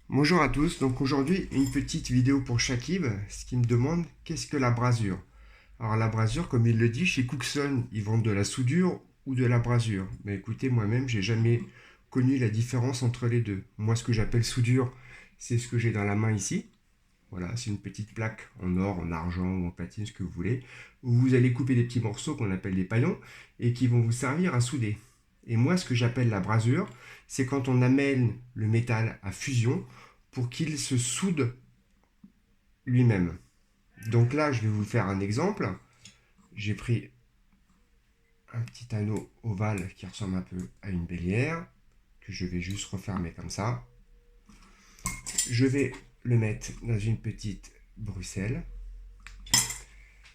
Bonjour à tous, donc aujourd'hui une petite vidéo pour Shakib, ce qui me demande qu'est-ce que la brasure. Alors la brasure, comme il le dit, chez Cookson, ils vendent de la soudure ou de la brasure. Mais écoutez, moi-même, j'ai jamais connu la différence entre les deux. Moi, ce que j'appelle soudure, c'est ce que j'ai dans la main ici. Voilà, c'est une petite plaque en or, en argent ou en platine, ce que vous voulez, où vous allez couper des petits morceaux qu'on appelle des paillons et qui vont vous servir à souder. Et moi, ce que j'appelle la brasure, c'est quand on amène le métal à fusion pour qu'il se soude lui-même. Donc là, je vais vous faire un exemple. J'ai pris un petit anneau ovale qui ressemble un peu à une bélière, que je vais juste refermer comme ça. Je vais le mettre dans une petite bruxelle.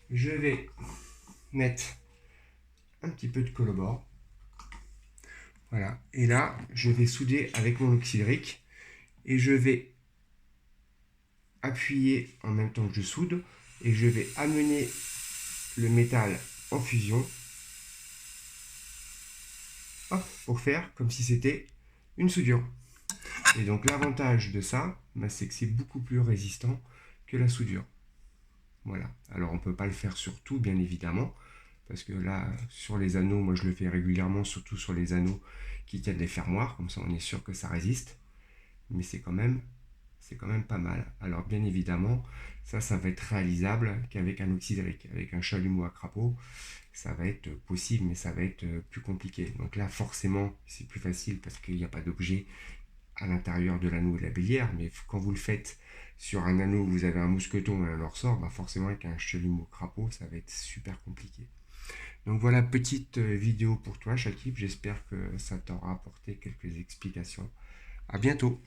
Je vais mettre un petit peu de collabore. Voilà. Et là, je vais souder avec mon auxiliaire et je vais appuyer en même temps que je soude et je vais amener le métal en fusion, hop, pour faire comme si c'était une soudure. Et donc l'avantage de ça, c'est que c'est beaucoup plus résistant que la soudure. Voilà. Alors on ne peut pas le faire sur tout, bien évidemment, parce que là, sur les anneaux, moi je le fais régulièrement, surtout sur les anneaux qui tiennent les fermoirs, comme ça on est sûr que ça résiste. Mais c'est quand même pas mal. Alors bien évidemment, ça va être réalisable qu'avec un auxiliaire, avec un chalumeau à crapaud, ça va être possible, mais ça va être plus compliqué. Donc là, forcément, c'est plus facile parce qu'il n'y a pas d'objet à l'intérieur de l'anneau et de la bélière, mais quand vous le faites sur un anneau où vous avez un mousqueton et un ressort, forcément avec un chalumeau crapaud, ça va être super compliqué. Donc voilà, petite vidéo pour toi, Shakib. J'espère que ça t'aura apporté quelques explications. À bientôt.